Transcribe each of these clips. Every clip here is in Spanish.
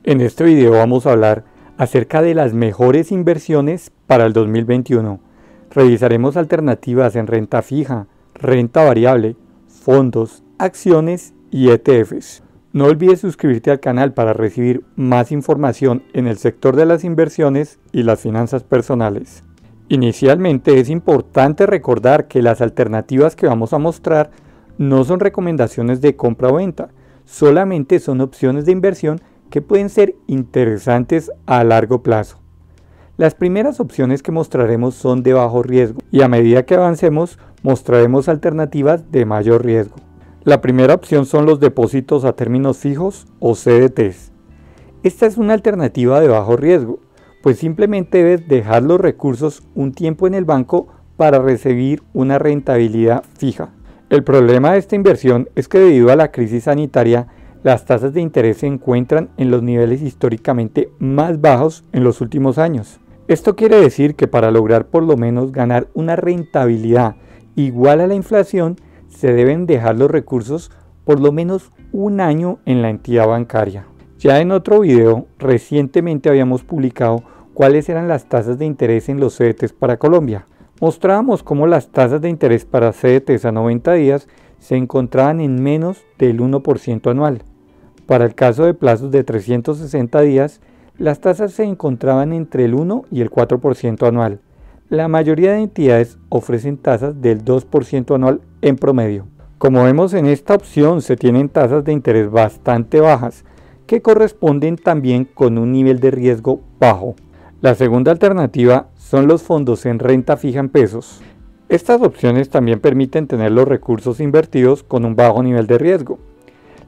En este video vamos a hablar acerca de las mejores inversiones para el 2021. Revisaremos alternativas en renta fija, renta variable, fondos, acciones y ETFs. No olvides suscribirte al canal para recibir más información en el sector de las inversiones y las finanzas personales. Inicialmente es importante recordar que las alternativas que vamos a mostrar no son recomendaciones de compra o venta, solamente son opciones de inversión que pueden ser interesantes a largo plazo. Las primeras opciones que mostraremos son de bajo riesgo y a medida que avancemos mostraremos alternativas de mayor riesgo. La primera opción son los depósitos a términos fijos o CDTs. Esta es una alternativa de bajo riesgo, pues simplemente debes dejar los recursos un tiempo en el banco para recibir una rentabilidad fija. El problema de esta inversión es que debido a la crisis sanitaria, las tasas de interés se encuentran en los niveles históricamente más bajos en los últimos años. Esto quiere decir que para lograr por lo menos ganar una rentabilidad igual a la inflación, se deben dejar los recursos por lo menos un año en la entidad bancaria. Ya en otro video, recientemente habíamos publicado cuáles eran las tasas de interés en los CDTs para Colombia. Mostrábamos cómo las tasas de interés para CDTs a 90 días se encontraban en menos del 1% anual. Para el caso de plazos de 360 días, las tasas se encontraban entre el 1 y el 4% anual. La mayoría de entidades ofrecen tasas del 2% anual en promedio. Como vemos en esta opción, se tienen tasas de interés bastante bajas, que corresponden también con un nivel de riesgo bajo. La segunda alternativa son los fondos en renta fija en pesos. Estas opciones también permiten tener los recursos invertidos con un bajo nivel de riesgo.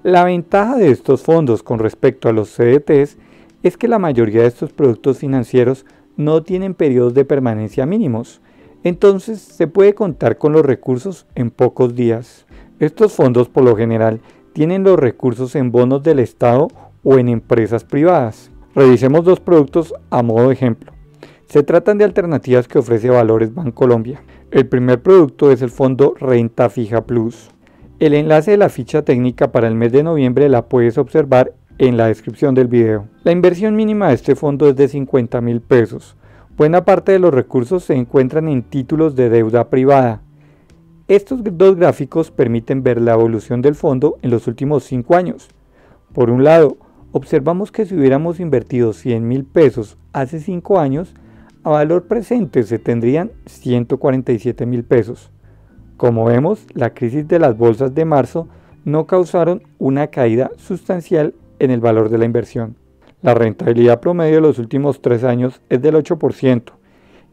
La ventaja de estos fondos con respecto a los CDTs es que la mayoría de estos productos financieros no tienen periodos de permanencia mínimos, entonces se puede contar con los recursos en pocos días. Estos fondos por lo general tienen los recursos en bonos del Estado o en empresas privadas. Revisemos dos productos a modo de ejemplo. Se tratan de alternativas que ofrece Valores Bancolombia. El primer producto es el fondo Renta Fija Plus. El enlace de la ficha técnica para el mes de noviembre la puedes observar en la descripción del video. La inversión mínima de este fondo es de 50.000 pesos. Buena parte de los recursos se encuentran en títulos de deuda privada. Estos dos gráficos permiten ver la evolución del fondo en los últimos 5 años. Por un lado, observamos que si hubiéramos invertido 100.000 pesos hace 5 años, a valor presente se tendrían 147.000 pesos. Como vemos, la crisis de las bolsas de marzo no causaron una caída sustancial en el valor de la inversión. La rentabilidad promedio de los últimos 3 años es del 8%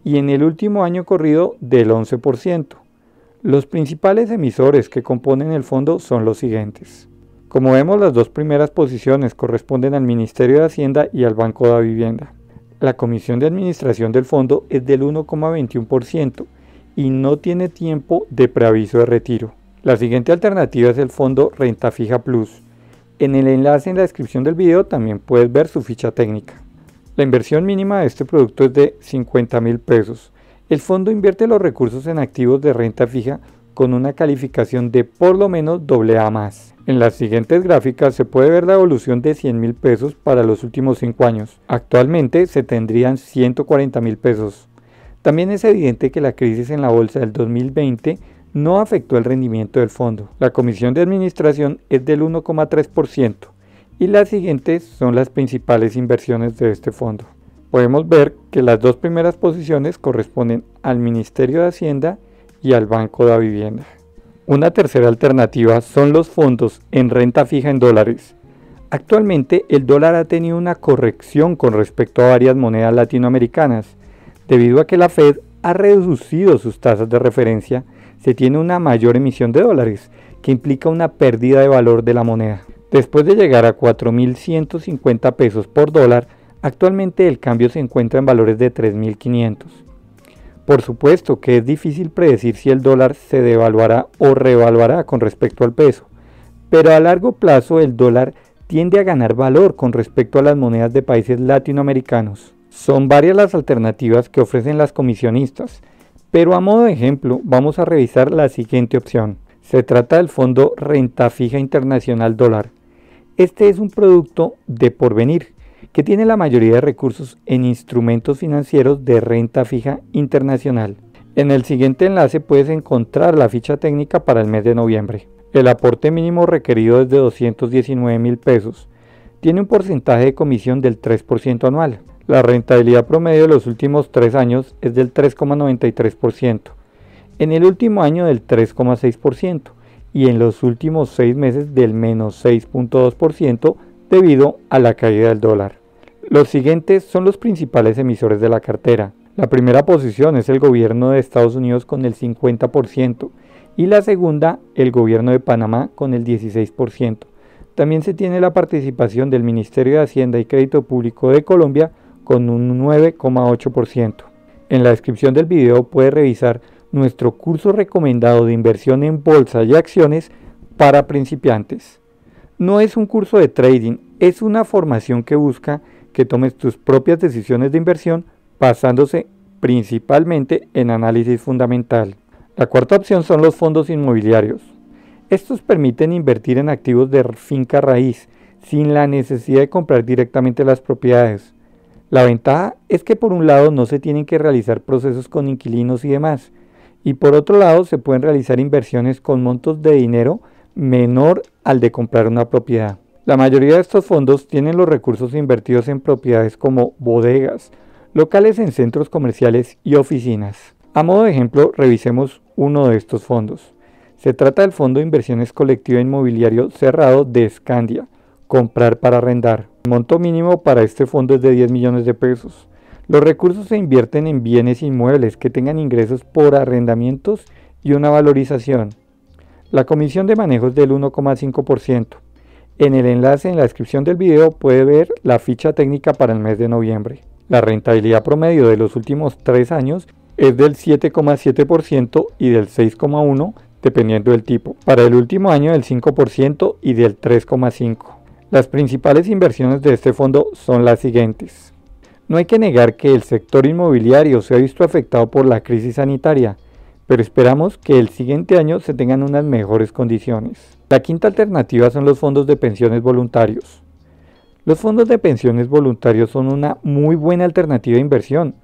y en el último año corrido del 11%. Los principales emisores que componen el fondo son los siguientes. Como vemos, las dos primeras posiciones corresponden al Ministerio de Hacienda y al Banco de la Vivienda. La comisión de administración del fondo es del 1,21% y no tiene tiempo de preaviso de retiro. La siguiente alternativa es el fondo Renta Fija Plus. En el enlace en la descripción del video también puedes ver su ficha técnica. La inversión mínima de este producto es de 50.000 pesos. El fondo invierte los recursos en activos de renta fija con una calificación de por lo menos AA+. En las siguientes gráficas se puede ver la evolución de 100.000 pesos para los últimos 5 años. Actualmente se tendrían 140.000 pesos. También es evidente que la crisis en la bolsa del 2020 no afectó el rendimiento del fondo. La comisión de administración es del 1,3% y las siguientes son las principales inversiones de este fondo. Podemos ver que las dos primeras posiciones corresponden al Ministerio de Hacienda y al Banco de la Vivienda. Una tercera alternativa son los fondos en renta fija en dólares. Actualmente el dólar ha tenido una corrección con respecto a varias monedas latinoamericanas. Debido a que la Fed ha reducido sus tasas de referencia, se tiene una mayor emisión de dólares, que implica una pérdida de valor de la moneda. Después de llegar a 4.150 pesos por dólar, actualmente el cambio se encuentra en valores de 3.500. Por supuesto que es difícil predecir si el dólar se devaluará o revaluará con respecto al peso, pero a largo plazo el dólar tiende a ganar valor con respecto a las monedas de países latinoamericanos. Son varias las alternativas que ofrecen las comisionistas, pero a modo de ejemplo vamos a revisar la siguiente opción. Se trata del fondo Renta Fija Internacional Dólar. Este es un producto de porvenir que tiene la mayoría de recursos en instrumentos financieros de renta fija internacional. En el siguiente enlace puedes encontrar la ficha técnica para el mes de noviembre. El aporte mínimo requerido es de 219.000 pesos. Tiene un porcentaje de comisión del 3% anual. La rentabilidad promedio de los últimos 3 años es del 3,93%. En el último año del 3,6% y en los últimos 6 meses del menos 6,2% debido a la caída del dólar. Los siguientes son los principales emisores de la cartera. La primera posición es el gobierno de Estados Unidos con el 50% y la segunda el gobierno de Panamá con el 16%. También se tiene la participación del Ministerio de Hacienda y Crédito Público de Colombia con un 9,8%. En la descripción del video puedes revisar nuestro curso recomendado de inversión en bolsa y acciones para principiantes. No es un curso de trading, es una formación que busca que tomes tus propias decisiones de inversión basándose principalmente en análisis fundamental. La cuarta opción son los fondos inmobiliarios. Estos permiten invertir en activos de finca raíz sin la necesidad de comprar directamente las propiedades. La ventaja es que por un lado no se tienen que realizar procesos con inquilinos y demás, y por otro lado se pueden realizar inversiones con montos de dinero menor al de comprar una propiedad. La mayoría de estos fondos tienen los recursos invertidos en propiedades como bodegas, locales en centros comerciales y oficinas. A modo de ejemplo, revisemos uno de estos fondos. Se trata del Fondo de Inversiones Colectiva Inmobiliario Cerrado de Scandia, comprar para arrendar. El monto mínimo para este fondo es de 10 millones de pesos. Los recursos se invierten en bienes inmuebles que tengan ingresos por arrendamientos y una valorización. La comisión de manejo es del 1,5%. En el enlace en la descripción del video puede ver la ficha técnica para el mes de noviembre. La rentabilidad promedio de los últimos 3 años es del 7,7% y del 6,1% dependiendo del tipo. Para el último año del 5% y del 3,5%. Las principales inversiones de este fondo son las siguientes. No hay que negar que el sector inmobiliario se ha visto afectado por la crisis sanitaria, pero esperamos que el siguiente año se tengan unas mejores condiciones. La quinta alternativa son los fondos de pensiones voluntarios. Los fondos de pensiones voluntarios son una muy buena alternativa de inversión,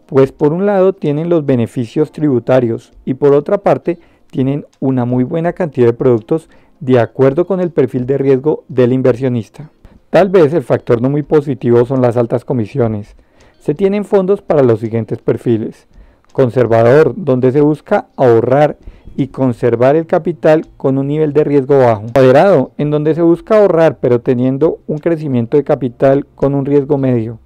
pues por un lado tienen los beneficios tributarios y por otra parte tienen una muy buena cantidad de productos de acuerdo con el perfil de riesgo del inversionista. Tal vez el factor no muy positivo son las altas comisiones. Se tienen fondos para los siguientes perfiles. Conservador, donde se busca ahorrar y conservar el capital con un nivel de riesgo bajo. Moderado, en donde se busca ahorrar pero teniendo un crecimiento de capital con un riesgo medio.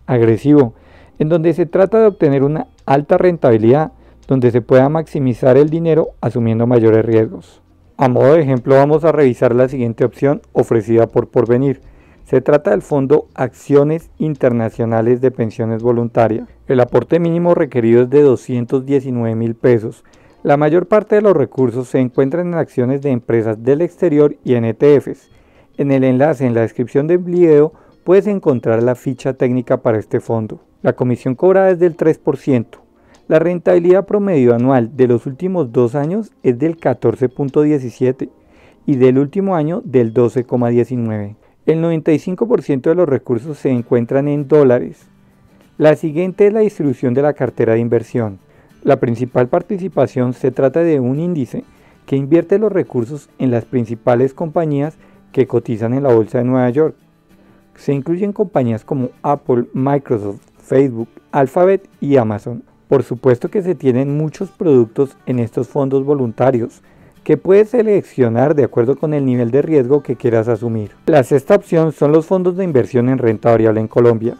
Agresivo, en donde se trata de obtener una alta rentabilidad, donde se pueda maximizar el dinero asumiendo mayores riesgos. A modo de ejemplo vamos a revisar la siguiente opción ofrecida por Porvenir. Se trata del fondo Acciones Internacionales de Pensiones Voluntarias. El aporte mínimo requerido es de 219.000 pesos. La mayor parte de los recursos se encuentran en acciones de empresas del exterior y en ETFs. En el enlace en la descripción del video puedes encontrar la ficha técnica para este fondo. La comisión cobrada es del 3%. La rentabilidad promedio anual de los últimos 2 años es del 14,17% y del último año del 12,19%. El 95% de los recursos se encuentran en dólares. La siguiente es la distribución de la cartera de inversión. La principal participación se trata de un índice que invierte los recursos en las principales compañías que cotizan en la bolsa de Nueva York. Se incluyen compañías como Apple, Microsoft, Facebook, Alphabet y Amazon. Por supuesto que se tienen muchos productos en estos fondos voluntarios que puedes seleccionar de acuerdo con el nivel de riesgo que quieras asumir. La sexta opción son los fondos de inversión en renta variable en Colombia.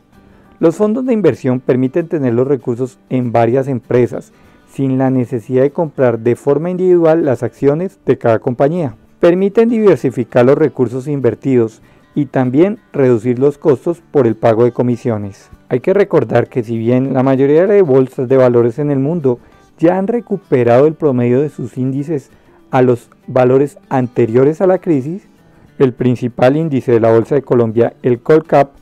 Los fondos de inversión permiten tener los recursos en varias empresas sin la necesidad de comprar de forma individual las acciones de cada compañía. Permiten diversificar los recursos invertidos y también reducir los costos por el pago de comisiones. Hay que recordar que si bien la mayoría de bolsas de valores en el mundo ya han recuperado el promedio de sus índices a los valores anteriores a la crisis, el principal índice de la Bolsa de Colombia, el Colcap,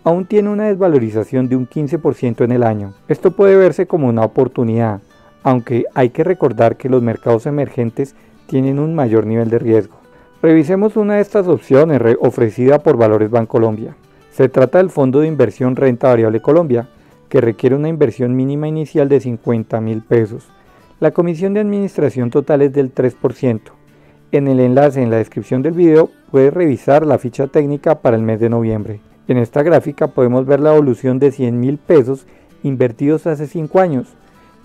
aún tiene una desvalorización de un 15% en el año. Esto puede verse como una oportunidad, aunque hay que recordar que los mercados emergentes tienen un mayor nivel de riesgo. Revisemos una de estas opciones ofrecida por Valores Bancolombia. Se trata del Fondo de Inversión Renta Variable Colombia, que requiere una inversión mínima inicial de 50.000 pesos. La comisión de administración total es del 3%. En el enlace en la descripción del video puedes revisar la ficha técnica para el mes de noviembre. En esta gráfica podemos ver la evolución de 100.000 pesos invertidos hace 5 años,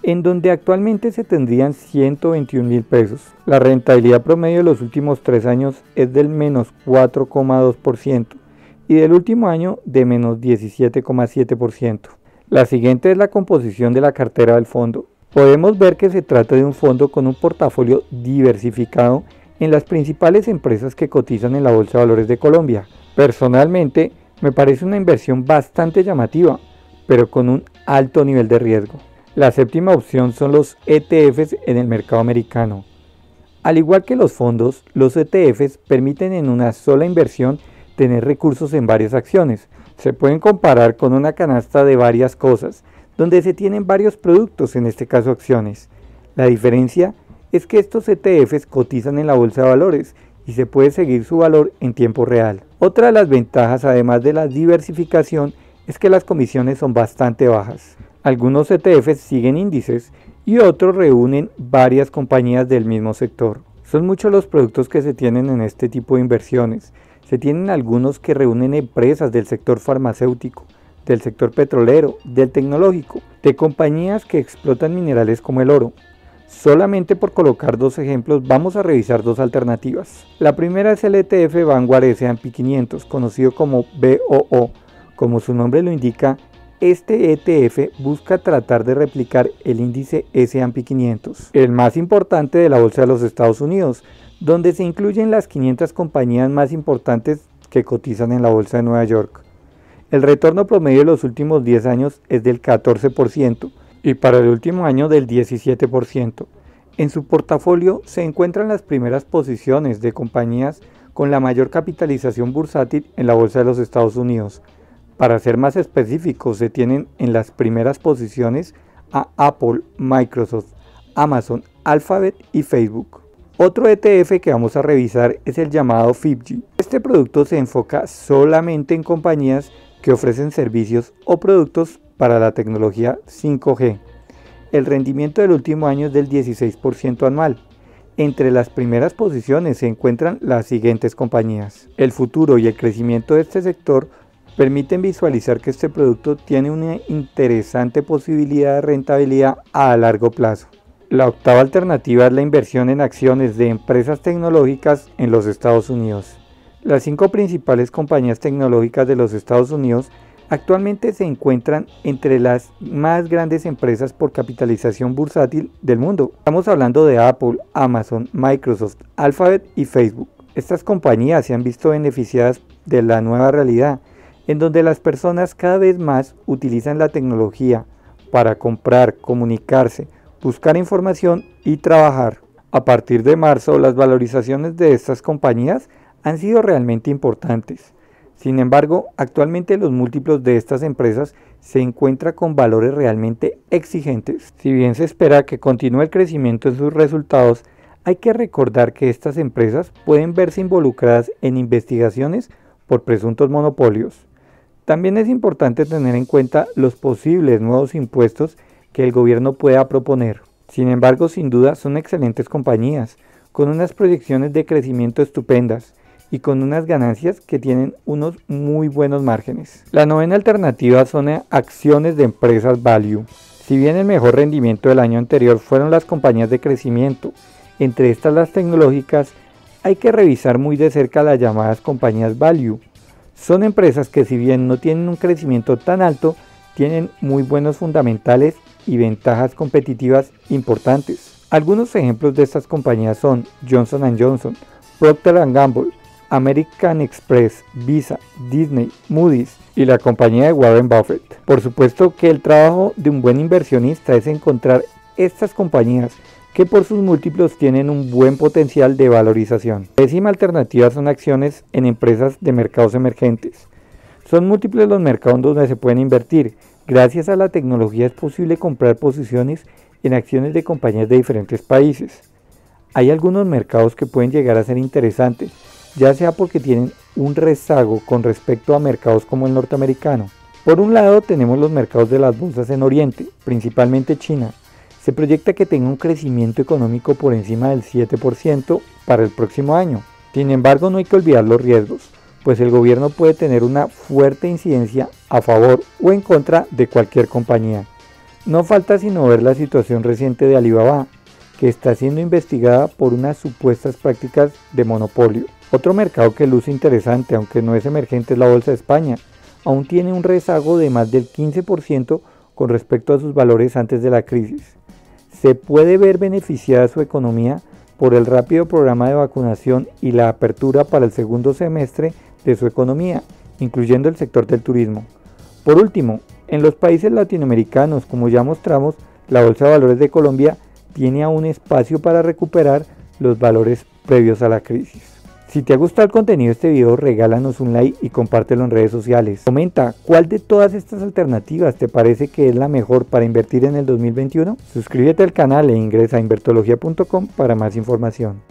en donde actualmente se tendrían 121.000 pesos. La rentabilidad promedio de los últimos 3 años es del menos 4,2% y del último año de menos 17,7%. La siguiente es la composición de la cartera del fondo. Podemos ver que se trata de un fondo con un portafolio diversificado en las principales empresas que cotizan en la Bolsa de Valores de Colombia. Personalmente, me parece una inversión bastante llamativa, pero con un alto nivel de riesgo. La séptima opción son los ETFs en el mercado americano. Al igual que los fondos, los ETFs permiten en una sola inversión tener recursos en varias acciones. Se pueden comparar con una canasta de varias cosas, donde se tienen varios productos, en este caso acciones. La diferencia es que estos ETFs cotizan en la bolsa de valores y se puede seguir su valor en tiempo real. Otra de las ventajas, además de la diversificación, es que las comisiones son bastante bajas. Algunos ETFs siguen índices y otros reúnen varias compañías del mismo sector. Son muchos los productos que se tienen en este tipo de inversiones. Se tienen algunos que reúnen empresas del sector farmacéutico, del sector petrolero, del tecnológico, de compañías que explotan minerales como el oro. Solamente por colocar 2 ejemplos vamos a revisar 2 alternativas. La primera es el ETF Vanguard S&P 500, conocido como BOO. Como su nombre lo indica, este ETF busca tratar de replicar el índice S&P 500, el más importante de la bolsa de los Estados Unidos, donde se incluyen las 500 compañías más importantes que cotizan en la bolsa de Nueva York. El retorno promedio de los últimos 10 años es del 14% y para el último año del 17%. En su portafolio se encuentran las primeras posiciones de compañías con la mayor capitalización bursátil en la bolsa de los Estados Unidos. Para ser más específicos, se tienen en las primeras posiciones a Apple, Microsoft, Amazon, Alphabet y Facebook. Otro ETF que vamos a revisar es el llamado FIBG. Este producto se enfoca solamente en compañías que ofrecen servicios o productos para la tecnología 5G. El rendimiento del último año es del 16% anual. Entre las primeras posiciones se encuentran las siguientes compañías. El futuro y el crecimiento de este sector permiten visualizar que este producto tiene una interesante posibilidad de rentabilidad a largo plazo. La octava alternativa es la inversión en acciones de empresas tecnológicas en los Estados Unidos. Las 5 principales compañías tecnológicas de los Estados Unidos actualmente se encuentran entre las más grandes empresas por capitalización bursátil del mundo. Estamos hablando de Apple, Amazon, Microsoft, Alphabet y Facebook. Estas compañías se han visto beneficiadas de la nueva realidad, en donde las personas cada vez más utilizan la tecnología para comprar, comunicarse, buscar información y trabajar. A partir de marzo, las valorizaciones de estas compañías han sido realmente importantes. Sin embargo, actualmente los múltiplos de estas empresas se encuentran con valores realmente exigentes. Si bien se espera que continúe el crecimiento en sus resultados, hay que recordar que estas empresas pueden verse involucradas en investigaciones por presuntos monopolios. También es importante tener en cuenta los posibles nuevos impuestos que el gobierno pueda proponer. Sin embargo, sin duda son excelentes compañías, con unas proyecciones de crecimiento estupendas y con unas ganancias que tienen unos muy buenos márgenes. La novena alternativa son acciones de empresas value. Si bien el mejor rendimiento del año anterior fueron las compañías de crecimiento, entre estas las tecnológicas, hay que revisar muy de cerca las llamadas compañías value. Son empresas que, si bien no tienen un crecimiento tan alto, tienen muy buenos fundamentales y ventajas competitivas importantes. Algunos ejemplos de estas compañías son Johnson & Johnson, Procter & Gamble, American Express, Visa, Disney, Moody's y la compañía de Warren Buffett. Por supuesto que el trabajo de un buen inversionista es encontrar estas compañías que por sus múltiplos tienen un buen potencial de valorización. La décima alternativa son acciones en empresas de mercados emergentes. Son múltiples los mercados donde se pueden invertir. Gracias a la tecnología es posible comprar posiciones en acciones de compañías de diferentes países. Hay algunos mercados que pueden llegar a ser interesantes, ya sea porque tienen un rezago con respecto a mercados como el norteamericano. Por un lado tenemos los mercados de las bolsas en Oriente, principalmente China. Se proyecta que tenga un crecimiento económico por encima del 7% para el próximo año. Sin embargo, no hay que olvidar los riesgos, pues el gobierno puede tener una fuerte incidencia a favor o en contra de cualquier compañía. No falta sino ver la situación reciente de Alibaba, que está siendo investigada por unas supuestas prácticas de monopolio. Otro mercado que luce interesante, aunque no es emergente, es la Bolsa de España. Aún tiene un rezago de más del 15% con respecto a sus valores antes de la crisis. Se puede ver beneficiada su economía por el rápido programa de vacunación y la apertura para el segundo semestre de su economía, incluyendo el sector del turismo. Por último, en los países latinoamericanos, como ya mostramos, la Bolsa de Valores de Colombia tiene aún espacio para recuperar los valores previos a la crisis. Si te ha gustado el contenido de este video, regálanos un like y compártelo en redes sociales. Comenta cuál de todas estas alternativas te parece que es la mejor para invertir en el 2021. Suscríbete al canal e ingresa a invertología.com para más información.